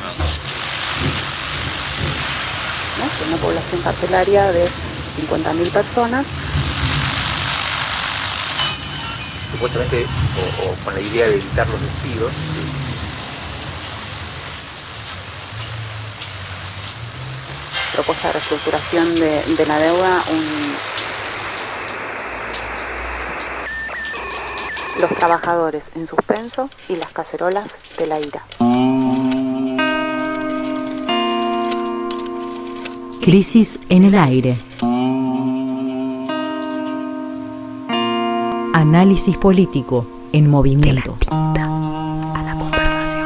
¿no? Una población carcelaria de 50.000 personas. Supuestamente, o con la idea de evitar los despidos. Propuesta de reestructuración de la deuda, los trabajadores en suspenso y las cacerolas de la ira. Crisis en el aire. Análisis político en movimiento. De la pinta a la conversación.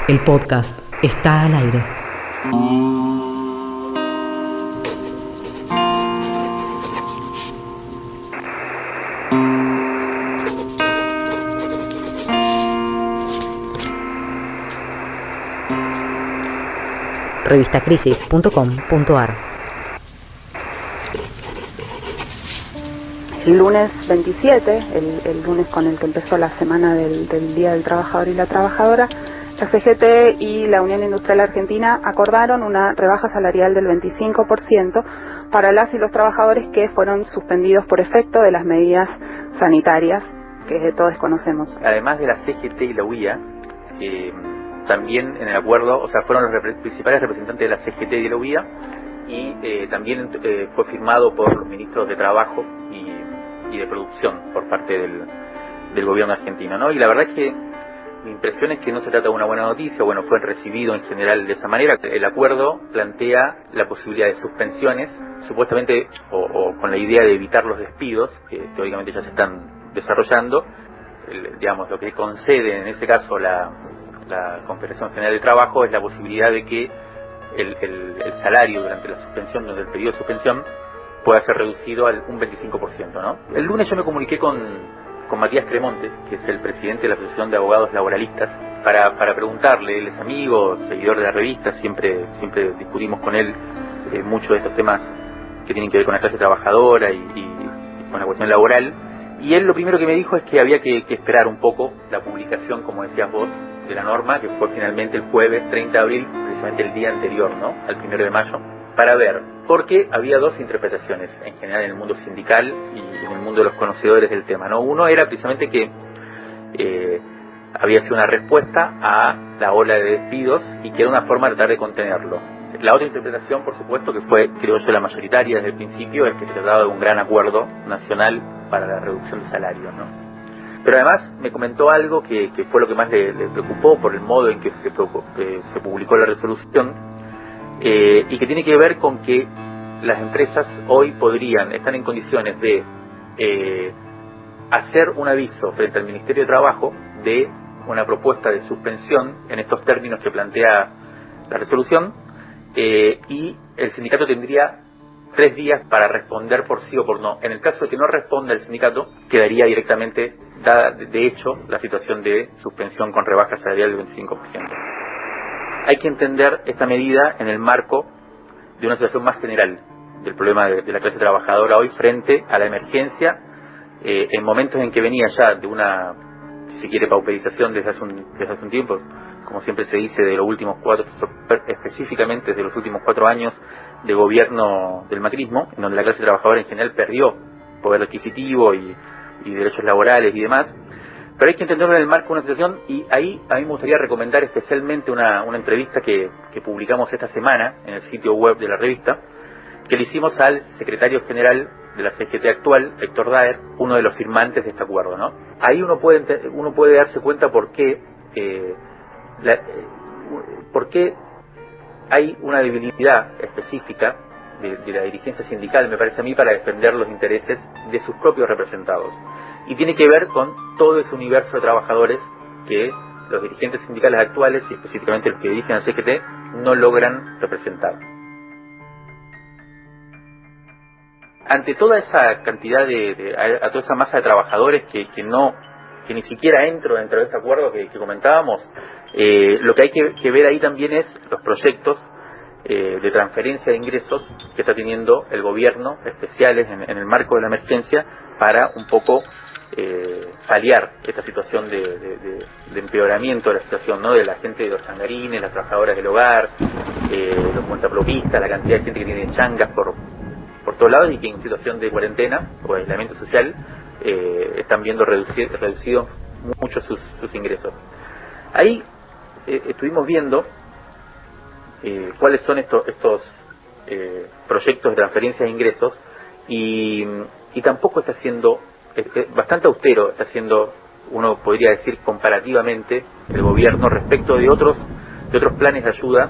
El podcast está al aire. Revistacrisis.com.ar. El lunes 27, el lunes con el que empezó la semana del Día del Trabajador y la Trabajadora, la CGT y la Unión Industrial Argentina acordaron una rebaja salarial del 25% para las y los trabajadores que fueron suspendidos por efecto de las medidas sanitarias que todos conocemos. Además de la CGT y la UIA, también en el acuerdo, o sea, fueron los principales representantes de la CGT y de la UIA, y también fue firmado por los ministros de Trabajo y de Producción por parte del gobierno argentino, ¿no? Y la verdad es que mi impresión es que no se trata de una buena noticia. Bueno, fue recibido en general de esa manera. El acuerdo plantea la posibilidad de suspensiones, supuestamente, o con la idea de evitar los despidos, que teóricamente ya se están desarrollando. Digamos, lo que concede en este caso la Confederación General de Trabajo es la posibilidad de que el salario durante la suspensión, durante el periodo de suspensión, pueda ser reducido al un 25%, ¿no? El lunes yo me comuniqué con Matías Cremonte, que es el presidente de la Asociación de Abogados Laboralistas, para preguntarle. Él es amigo, seguidor de la revista, siempre discutimos con él mucho de estos temas que tienen que ver con la clase trabajadora y con la cuestión laboral. Y él lo primero que me dijo es que había que esperar un poco la publicación, como decías vos, de la norma, que fue finalmente el jueves 30 de abril, precisamente el día anterior, ¿no?, al 1 de mayo, para ver, porque había dos interpretaciones en general en el mundo sindical y en el mundo de los conocedores del tema, ¿no? Uno era precisamente que había sido una respuesta a la ola de despidos y que era una forma de tratar de contenerlo. La otra interpretación, por supuesto, que fue, creo yo, la mayoritaria desde el principio, es que se trataba de un gran acuerdo nacional para la reducción de salarios, ¿no? Pero además me comentó algo que fue lo que más le preocupó por el modo en que se publicó la resolución, y que tiene que ver con que las empresas hoy están en condiciones de hacer un aviso frente al Ministerio de Trabajo de una propuesta de suspensión en estos términos que plantea la resolución, y el sindicato tendría 3 días para responder por sí o por no. En el caso de que no responda el sindicato, quedaría directamente dada de hecho la situación de suspensión con rebaja salarial del 25%. Hay que entender esta medida en el marco de una situación más general del problema de la clase trabajadora hoy frente a la emergencia, en momentos en que venía ya de una, si se quiere, pauperización desde hace un tiempo, como siempre se dice, de los últimos específicamente de los últimos 4 años de gobierno del macrismo, en donde la clase trabajadora en general perdió poder adquisitivo y derechos laborales y demás. Pero hay que entenderlo en el marco de una situación, y ahí a mí me gustaría recomendar especialmente una entrevista que publicamos esta semana en el sitio web de la revista, que le hicimos al secretario general de la CGT actual, Héctor Daer, uno de los firmantes de este acuerdo, ¿no? Ahí uno puede darse cuenta por qué hay una debilidad específica de la dirigencia sindical, me parece a mí, para defender los intereses de sus propios representados. Y tiene que ver con todo ese universo de trabajadores que los dirigentes sindicales actuales, y específicamente los que dirigen al CGT, no logran representar. Ante toda esa cantidad a toda esa masa de trabajadores que ni siquiera entro dentro de este acuerdo que comentábamos, lo que hay que ver ahí también es los proyectos de transferencia de ingresos que está teniendo el gobierno, especiales en el marco de la emergencia, para un poco paliar esta situación de empeoramiento de la situación, ¿no? De la gente de los changarines, las trabajadoras del hogar, los cuentapropistas, la cantidad de gente que tiene changas por todos lados y que en situación de cuarentena o aislamiento social están viendo reducidos mucho sus ingresos. Ahí estuvimos viendo cuáles son estos proyectos de transferencia de ingresos y tampoco está siendo, bastante austero está siendo, uno podría decir comparativamente, el gobierno respecto de otros planes de ayuda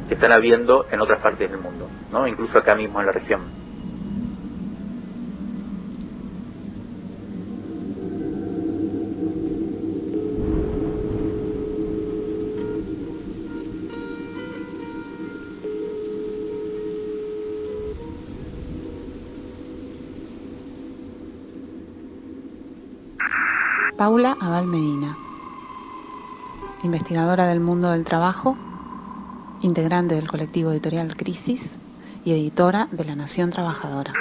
que están habiendo en otras partes del mundo, ¿no? Incluso acá mismo en la región. Paula Abal Medina, investigadora del mundo del trabajo, integrante del colectivo editorial Crisis y editora de La Nación Trabajadora.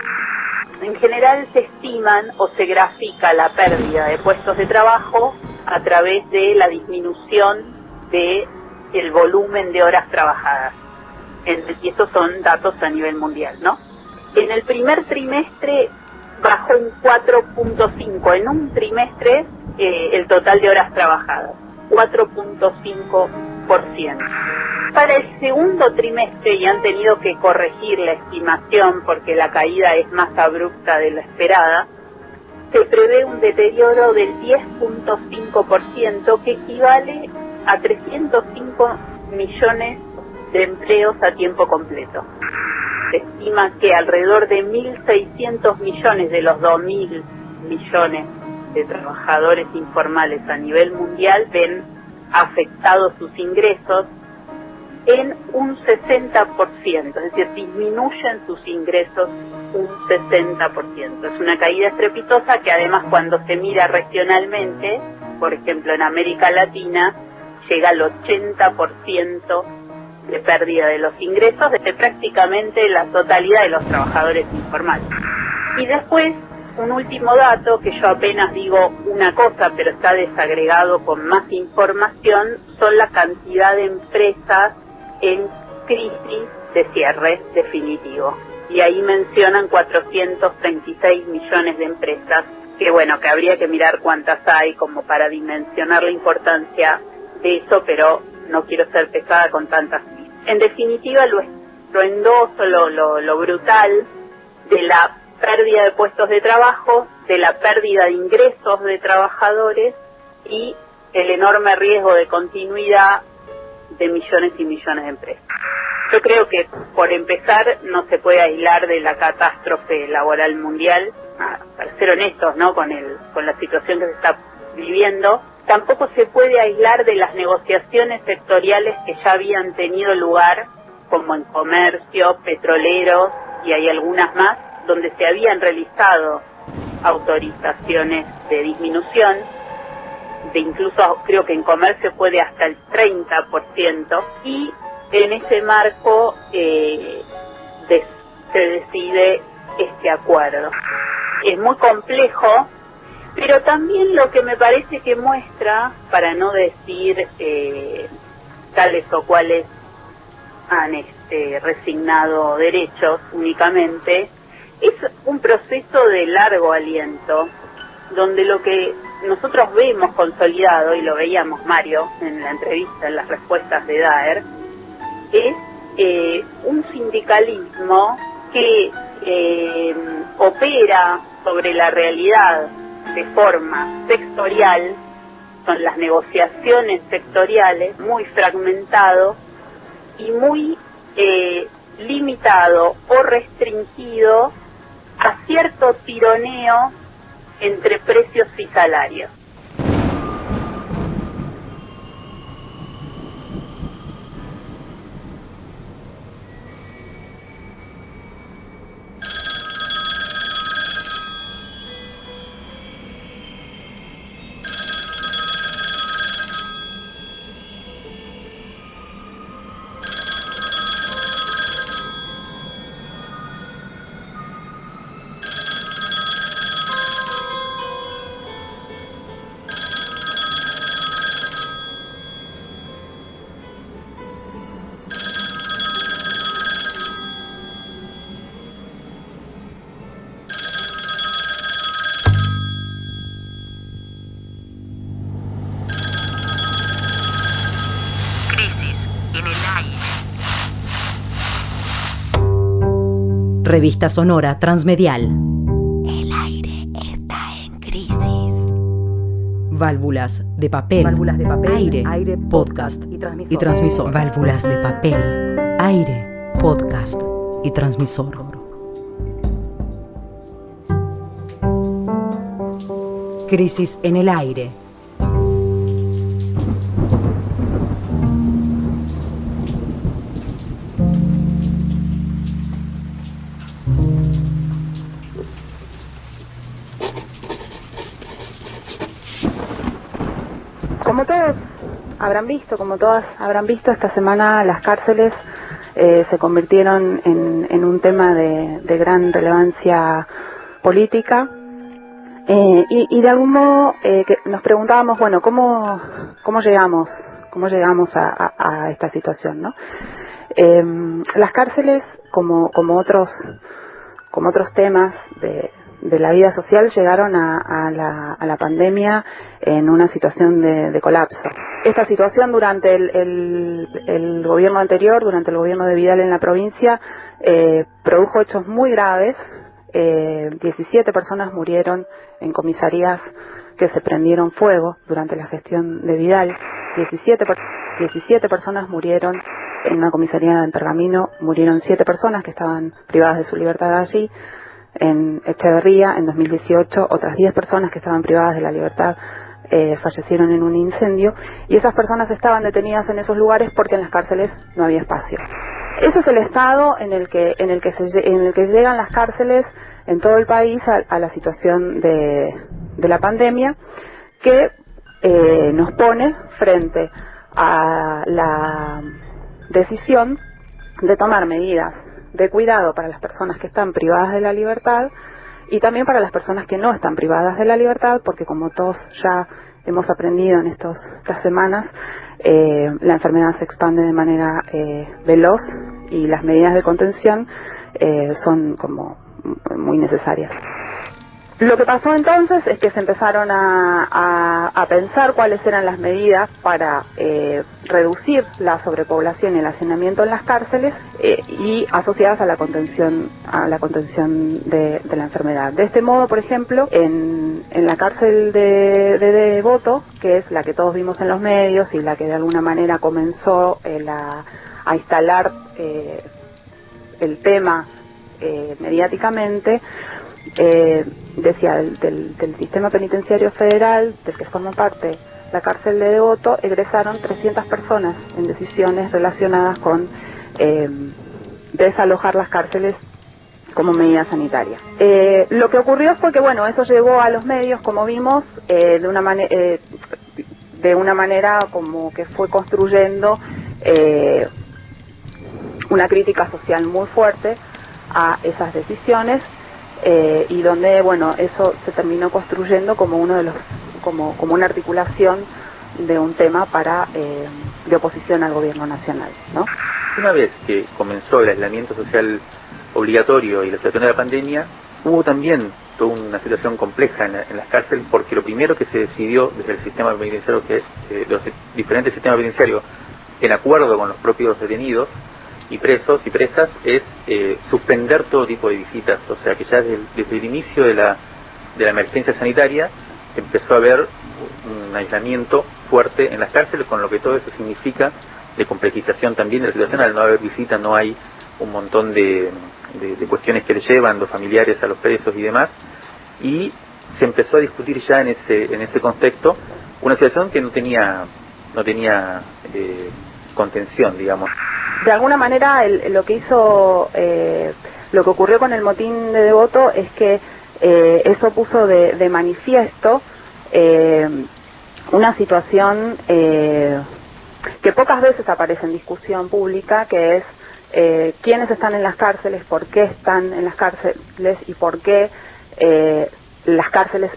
En general se estiman o se grafica la pérdida de puestos de trabajo a través de la disminución del volumen de horas trabajadas. Y estos son datos a nivel mundial, ¿no? En el primer trimestre bajó un 4.5, en un trimestre el total de horas trabajadas, 4.5%. Para el segundo trimestre, y han tenido que corregir la estimación porque la caída es más abrupta de la esperada, se prevé un deterioro del 10.5%, que equivale a 305 millones de empleos a tiempo completo. Se estima que alrededor de 1.600 millones de los 2.000 millones de trabajadores informales a nivel mundial ven afectados sus ingresos en un 60%, es decir, disminuyen sus ingresos un 60%. Es una caída estrepitosa que además cuando se mira regionalmente, por ejemplo en América Latina, llega al 80% de pérdida de los ingresos de prácticamente la totalidad de los trabajadores informales. Y después, un último dato, que yo apenas digo una cosa, pero está desagregado con más información, son la cantidad de empresas en crisis de cierre definitivo. Y ahí mencionan 436 millones de empresas, que bueno, que habría que mirar cuántas hay como para dimensionar la importancia de eso, pero no quiero ser pesada con tantas. En definitiva, lo estruendoso, lo brutal de la pérdida de puestos de trabajo, de la pérdida de ingresos de trabajadores y el enorme riesgo de continuidad de millones y millones de empresas. Yo creo que, por empezar, no se puede aislar de la catástrofe laboral mundial, para ser honestos, ¿no?, con la situación que se está viviendo. Tampoco se puede aislar de las negociaciones sectoriales que ya habían tenido lugar, como en comercio, petroleros, y hay algunas más, donde se habían realizado autorizaciones de disminución, de incluso creo que en comercio fue de hasta el 30%, y en ese marco se decide este acuerdo. Es muy complejo, pero también lo que me parece que muestra, para no decir tales o cuales han resignado derechos únicamente, es un proceso de largo aliento, donde lo que nosotros vemos consolidado, y lo veíamos, Mario, en la entrevista, en las respuestas de Daer, es un sindicalismo que opera sobre la realidad de forma sectorial, son las negociaciones sectoriales, muy fragmentado y muy limitado o restringido a cierto tironeo entre precios y salarios. Revista sonora transmedial. El aire está en crisis. Válvulas de papel. Aire, podcast y transmisor. Válvulas de papel. Aire, podcast y transmisor. Crisis en el aire. Como todos habrán visto, como todas habrán visto, esta semana las cárceles se convirtieron en un tema de gran relevancia política. Y de algún modo que nos preguntábamos, bueno, ¿cómo llegamos a esta situación, ¿no? Las cárceles, como otros temas de la vida social, llegaron a la pandemia en una situación de colapso. Esta situación durante el gobierno anterior, durante el gobierno de Vidal en la provincia, produjo hechos muy graves. 17 personas murieron en comisarías que se prendieron fuego durante la gestión de Vidal. 17 personas murieron en una comisaría en Pergamino, murieron 7 personas que estaban privadas de su libertad allí. En Echeverría, en 2018, otras 10 personas que estaban privadas de la libertad fallecieron en un incendio, y esas personas estaban detenidas en esos lugares porque en las cárceles no había espacio. Ese es el estado en el que llegan las cárceles en todo el país a la situación de la pandemia, que nos pone frente a la decisión de tomar medidas de cuidado para las personas que están privadas de la libertad y también para las personas que no están privadas de la libertad, porque como todos ya hemos aprendido en estas semanas, la enfermedad se expande de manera veloz y las medidas de contención son como muy necesarias. Lo que pasó entonces es que se empezaron a pensar cuáles eran las medidas para reducir la sobrepoblación y el hacinamiento en las cárceles y asociadas a la contención de la enfermedad. De este modo, por ejemplo, en la cárcel de Devoto, que es la que todos vimos en los medios y la que de alguna manera comenzó a instalar el tema mediáticamente, decía, del sistema penitenciario federal, del que forma parte la cárcel de Devoto, egresaron 300 personas en decisiones relacionadas con desalojar las cárceles como medida sanitaria. Lo que ocurrió fue que, bueno, eso llevó a los medios, como vimos, de una manera como que fue construyendo una crítica social muy fuerte a esas decisiones, y donde, bueno, eso se terminó construyendo como como una articulación de un tema de oposición al gobierno nacional, ¿no? Una vez que comenzó el aislamiento social obligatorio y la situación de la pandemia, hubo también toda una situación compleja en las cárceles, porque lo primero que se decidió desde el sistema penitenciario, que es los diferentes sistemas penitenciarios, en acuerdo con los propios detenidos y presos y presas, es suspender todo tipo de visitas. O sea que ya desde el inicio de la emergencia sanitaria empezó a haber un aislamiento fuerte en las cárceles, con lo que todo eso significa de complejización también de la situación. Al no haber visitas no hay un montón de cuestiones que le llevan los familiares a los presos y demás, y se empezó a discutir ya en ese contexto una situación que no tenía contención, digamos. De alguna manera lo que ocurrió con el motín de Devoto es que eso puso de manifiesto una situación que pocas veces aparece en discusión pública, que es quiénes están en las cárceles, por qué están en las cárceles y por qué las cárceles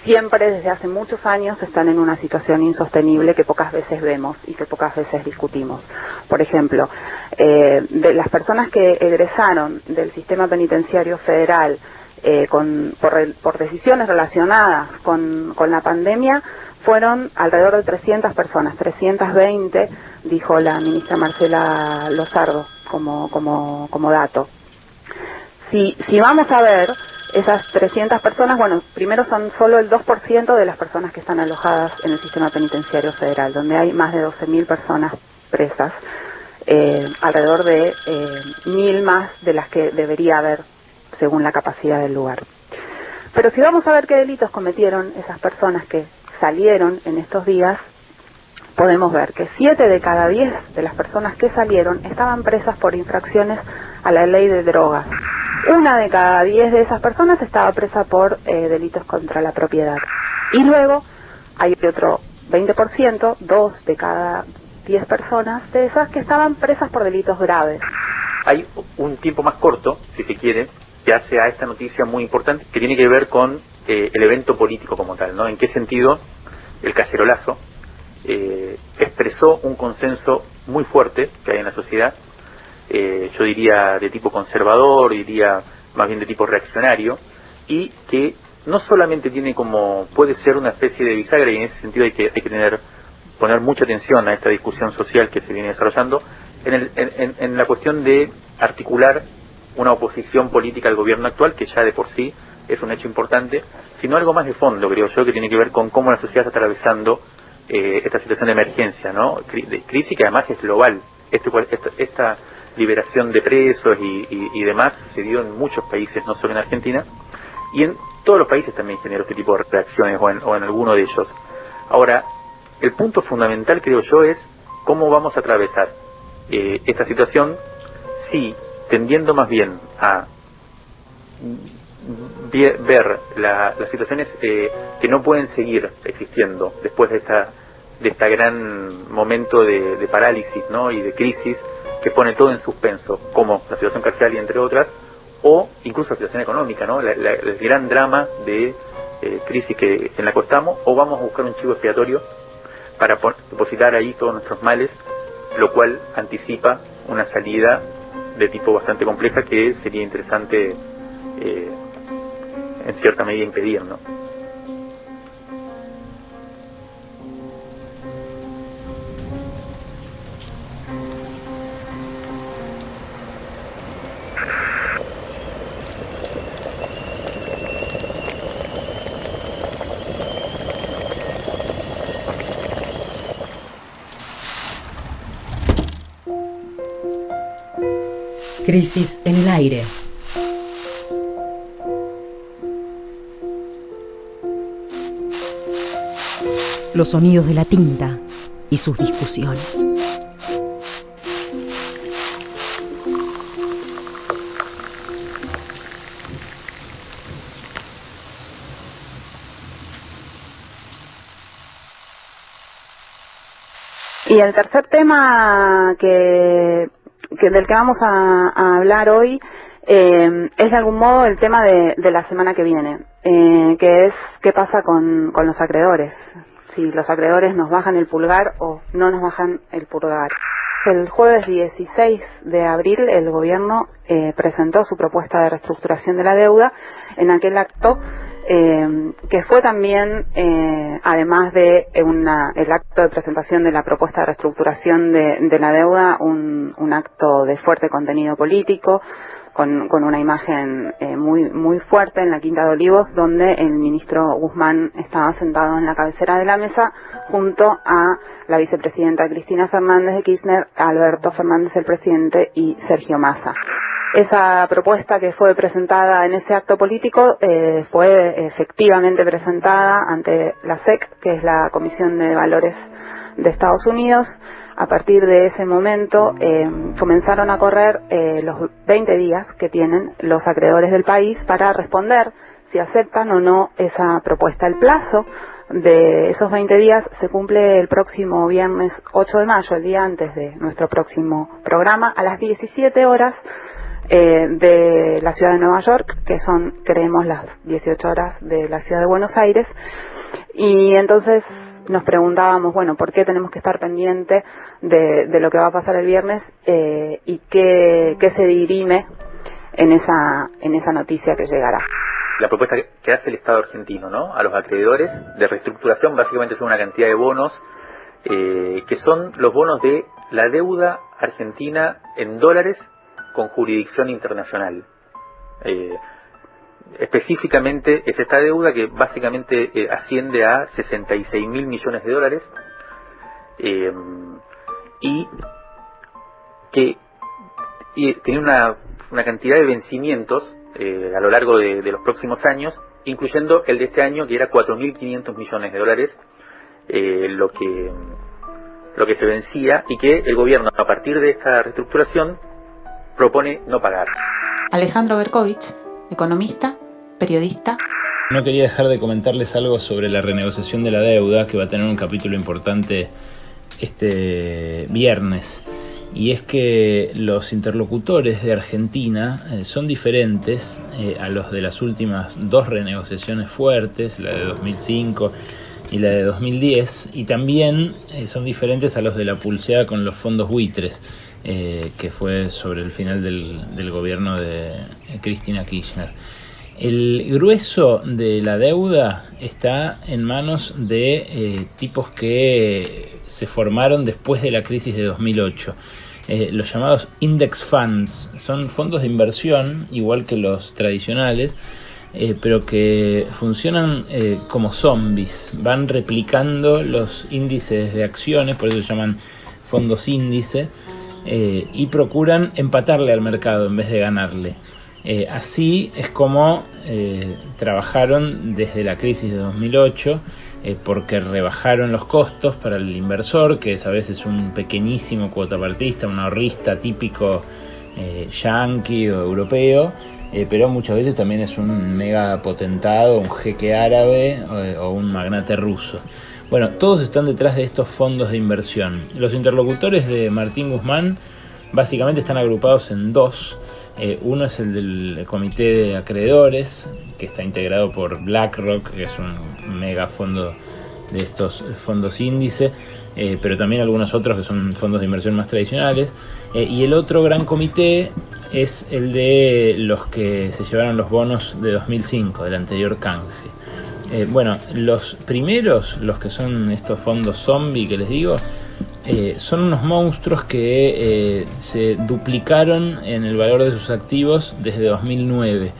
siempre desde hace muchos años están en una situación insostenible que pocas veces vemos y que pocas veces discutimos. Por ejemplo, de las personas que egresaron del sistema penitenciario federal por decisiones relacionadas con la pandemia, fueron alrededor de 300 personas, 320, dijo la ministra Marcela Lozardo como dato. Si vamos a ver esas 300 personas, bueno, primero son solo el 2% de las personas que están alojadas en el sistema penitenciario federal, donde hay más de 12.000 personas presas, alrededor de 1.000 más de las que debería haber según la capacidad del lugar. Pero si vamos a ver qué delitos cometieron esas personas que salieron en estos días, podemos ver que 7 de cada 10 de las personas que salieron estaban presas por infracciones a la ley de drogas. 1 de cada 10 de esas personas estaba presa por delitos contra la propiedad. Y luego hay otro 20%, 2 de cada 10 personas de esas que estaban presas por delitos graves. Hay un tiempo más corto, si se quiere, que hace a esta noticia muy importante, que tiene que ver con el evento político como tal, ¿no? En qué sentido el cacerolazo expresó un consenso muy fuerte que hay en la sociedad, yo diría de tipo conservador, diría más bien de tipo reaccionario, y que no solamente tiene como, puede ser una especie de bisagra, y en ese sentido hay que poner mucha atención a esta discusión social que se viene desarrollando, en la cuestión de articular una oposición política al gobierno actual, que ya de por sí es un hecho importante, sino algo más de fondo, creo yo, que tiene que ver con cómo la sociedad está atravesando esta situación de emergencia, ¿no? De crisis que además es global. Esta liberación de presos y demás se dio en muchos países, no solo en Argentina, y en todos los países también generó este tipo de reacciones, o en alguno de ellos. Ahora, el punto fundamental, creo yo, es cómo vamos a atravesar esta situación, si tendiendo más bien a ver las situaciones que no pueden seguir existiendo después de esta gran momento de parálisis, ¿no? Y de crisis que pone todo en suspenso, como la situación carcelaria, entre otras, o incluso la situación económica, ¿no? El gran drama de crisis en la que estamos, o vamos a buscar un chivo expiatorio para depositar ahí todos nuestros males, lo cual anticipa una salida de tipo bastante compleja que sería interesante en cierta medida impedir, ¿no? Crisis en el aire. Los sonidos de la tinta y sus discusiones. Y el tercer tema del que vamos a hablar hoy es de algún modo el tema de la semana que viene, que es qué pasa con los acreedores, si los acreedores nos bajan el pulgar o no nos bajan el pulgar. El jueves 16 de abril el gobierno presentó su propuesta de reestructuración de la deuda en aquel acto que fue también, además de el acto de presentación de la propuesta de reestructuración de la deuda, un acto de fuerte contenido político, con una imagen muy fuerte en la Quinta de Olivos, donde el ministro Guzmán estaba sentado en la cabecera de la mesa junto a la vicepresidenta Cristina Fernández de Kirchner, Alberto Fernández el presidente y Sergio Massa. Esa propuesta que fue presentada en ese acto político fue efectivamente presentada ante la SEC, que es la Comisión de Valores de Estados Unidos. A partir de ese momento comenzaron a correr los 20 días que tienen los acreedores del país para responder si aceptan o no esa propuesta. El plazo de esos 20 días se cumple el próximo viernes 8 de mayo, el día antes de nuestro próximo programa, a las 17 horas de la ciudad de Nueva York, que son, creemos, las 18 horas de la ciudad de Buenos Aires. Y entonces nos preguntábamos, bueno, ¿por qué tenemos que estar pendiente de lo que va a pasar el viernes y qué se dirime en esa noticia que llegará? La propuesta que hace el Estado argentino, ¿no?, a los acreedores de reestructuración básicamente son una cantidad de bonos que son los bonos de la deuda argentina en dólares con jurisdicción internacional. Específicamente es esta deuda que básicamente asciende a 66.000 millones de dólares, y que tiene una cantidad de vencimientos a lo largo de los próximos años, incluyendo el de este año, que era 4.500 millones de dólares, lo que se vencía, y que el gobierno, a partir de esta reestructuración, propone no pagar. Alejandro Berkovich, economista, periodista. No quería dejar de comentarles algo sobre la renegociación de la deuda, que va a tener un capítulo importante este viernes. Y es que los interlocutores de Argentina son diferentes a los de las últimas dos renegociaciones fuertes, la de 2005 y la de 2010, y también son diferentes a los de la pulseada con los fondos buitres, que fue sobre el final del gobierno de Cristina Kirchner. El grueso de la deuda está en manos de tipos que se formaron después de la crisis de 2008. Los llamados index funds son fondos de inversión, igual que los tradicionales, pero que funcionan como zombies. Van replicando los índices de acciones, por eso se llaman fondos índice, y procuran empatarle al mercado en vez de ganarle. Así es como trabajaron desde la crisis de 2008, porque rebajaron los costos para el inversor, que es a veces un pequeñísimo cuotapartista, un ahorrista típico yanqui o europeo, pero muchas veces también es un mega potentado, un jeque árabe o un magnate ruso. Bueno, todos están detrás de estos fondos de inversión. Los interlocutores de Martín Guzmán básicamente están agrupados en dos. Uno es el del comité de acreedores, que está integrado por BlackRock, que es un mega fondo de estos fondos índice, pero también algunos otros que son fondos de inversión más tradicionales. Y el otro gran comité es el de los que se llevaron los bonos de 2005, del anterior canje. Bueno, los primeros, los que son estos fondos zombie que les digo, son unos monstruos que se duplicaron en el valor de sus activos desde 2009.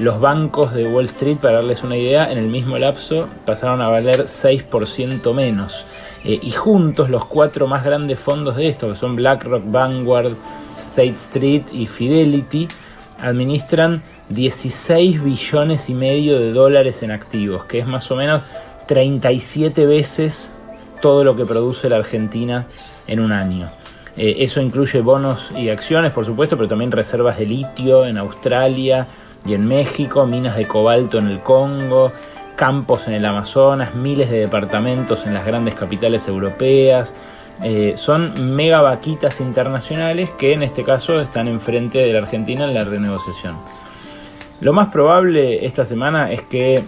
Los bancos de Wall Street, para darles una idea, en el mismo lapso pasaron a valer 6% menos. Y juntos los cuatro más grandes fondos de esto, que son BlackRock, Vanguard, State Street y Fidelity, administran 16 billones y medio de dólares en activos, que es más o menos 37 veces todo lo que produce la Argentina en un año. Eso incluye bonos y acciones, por supuesto, pero también reservas de litio en Australia y en México, minas de cobalto en el Congo, campos en el Amazonas, miles de departamentos en las grandes capitales europeas. Son mega vaquitas internacionales que en este caso están enfrente de la Argentina en la renegociación. Lo más probable esta semana es que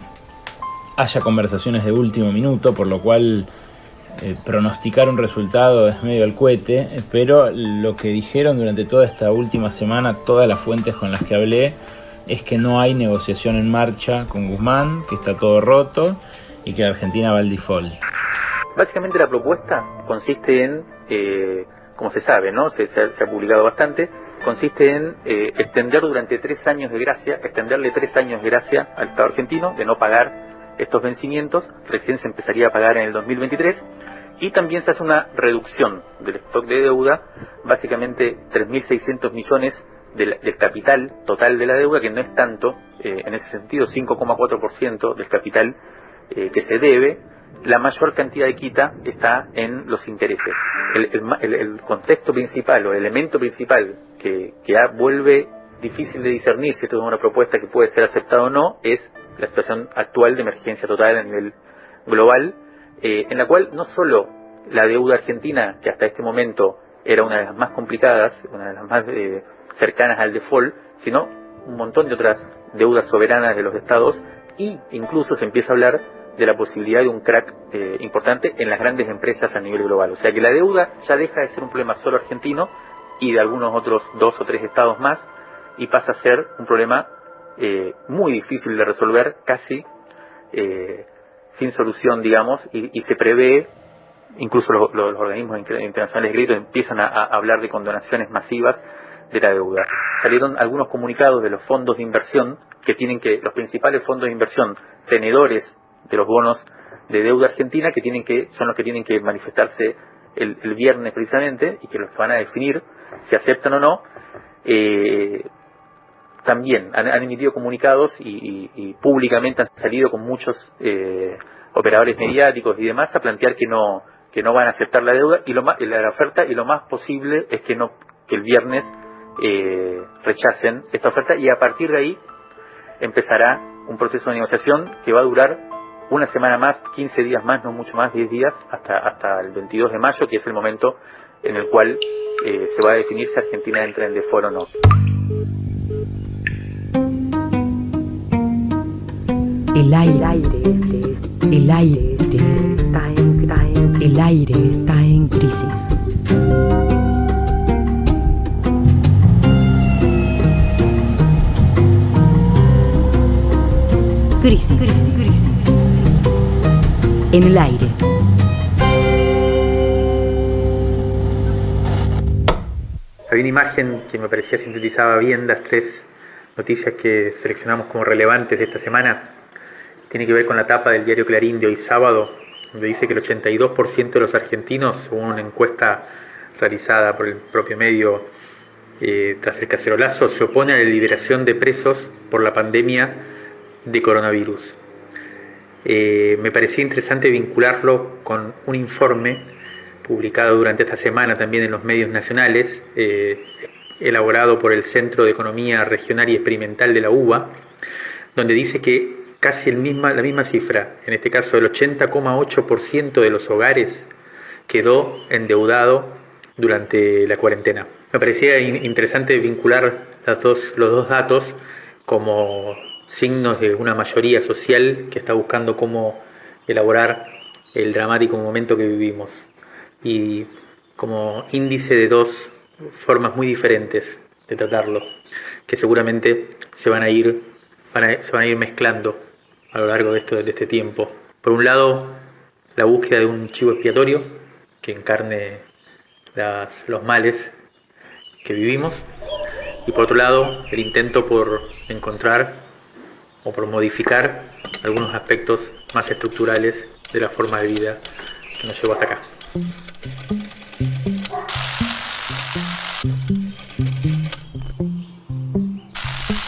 haya conversaciones de último minuto, por lo cual pronosticar un resultado es medio al cohete, pero lo que dijeron durante toda esta última semana todas las fuentes con las que hablé es que no hay negociación en marcha con Guzmán, que está todo roto y que Argentina va al default. Básicamente la propuesta consiste en, como se sabe, ¿no? Se ha publicado bastante, consiste en extender durante 3 años de gracia, extenderle 3 años de gracia al Estado argentino de no pagar estos vencimientos. Recién se empezaría a pagar en el 2023, y también se hace una reducción del stock de deuda, básicamente 3.600 millones del capital total de la deuda, que no es tanto, en ese sentido 5,4% del capital que se debe. La mayor cantidad de quita está en los intereses. El contexto principal o el elemento principal que vuelve difícil de discernir si esto es una propuesta que puede ser aceptada o no, es la situación actual de emergencia total a nivel global, en la cual no solo la deuda argentina, que hasta este momento era una de las más complicadas, una de las más cercanas al default, sino un montón de otras deudas soberanas de los estados, y incluso se empieza a hablar de la posibilidad de un crack importante en las grandes empresas a nivel global. O sea que la deuda ya deja de ser un problema solo argentino y de algunos otros 2 o 3 estados más, y pasa a ser un problema muy difícil de resolver, casi sin solución, digamos, y se prevé, incluso los organismos internacionales de crédito empiezan a hablar de condonaciones masivas de la deuda. Salieron algunos comunicados de los fondos de inversión los principales fondos de inversión tenedores de los bonos de deuda argentina son los que tienen que manifestarse el viernes precisamente, y que los van a definir si aceptan o no. También han emitido comunicados y públicamente han salido con muchos operadores mediáticos y demás a plantear que no van a aceptar la deuda y la oferta, y lo más posible es que el viernes rechacen esta oferta, y a partir de ahí empezará un proceso de negociación que va a durar una semana más, 15 días más, no mucho más, 10 días, hasta el 22 de mayo, que es el momento en el cual se va a definir si Argentina entra en default o no. El aire está en crisis. Crisis. En el aire. Había una imagen que me parecía sintetizaba bien las tres noticias que seleccionamos como relevantes de esta semana. Tiene que ver con la tapa del diario Clarín de hoy sábado, donde dice que el 82% de los argentinos, según una encuesta realizada por el propio medio tras el cacerolazo, se opone a la liberación de presos por la pandemia de coronavirus. Me parecía interesante vincularlo con un informe publicado durante esta semana también en los medios nacionales, elaborado por el Centro de Economía Regional y Experimental de la UBA, donde dice que casi la misma cifra, en este caso el 80,8% de los hogares quedó endeudado durante la cuarentena. Me parecía interesante vincular los dos datos como signos de una mayoría social que está buscando cómo elaborar el dramático momento que vivimos, y como índice de dos formas muy diferentes de tratarlo, que seguramente se van a ir mezclando a lo largo de este tiempo. Por un lado, la búsqueda de un chivo expiatorio que encarne los males que vivimos, y por otro lado, el intento por encontrar o por modificar algunos aspectos más estructurales de la forma de vida que nos llevó hasta acá.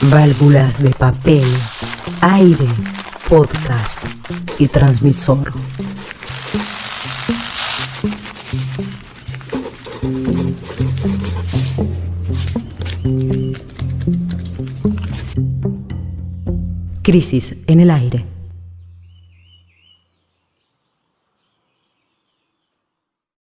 Válvulas de papel, aire, podcast y transmisor. Crisis en el aire.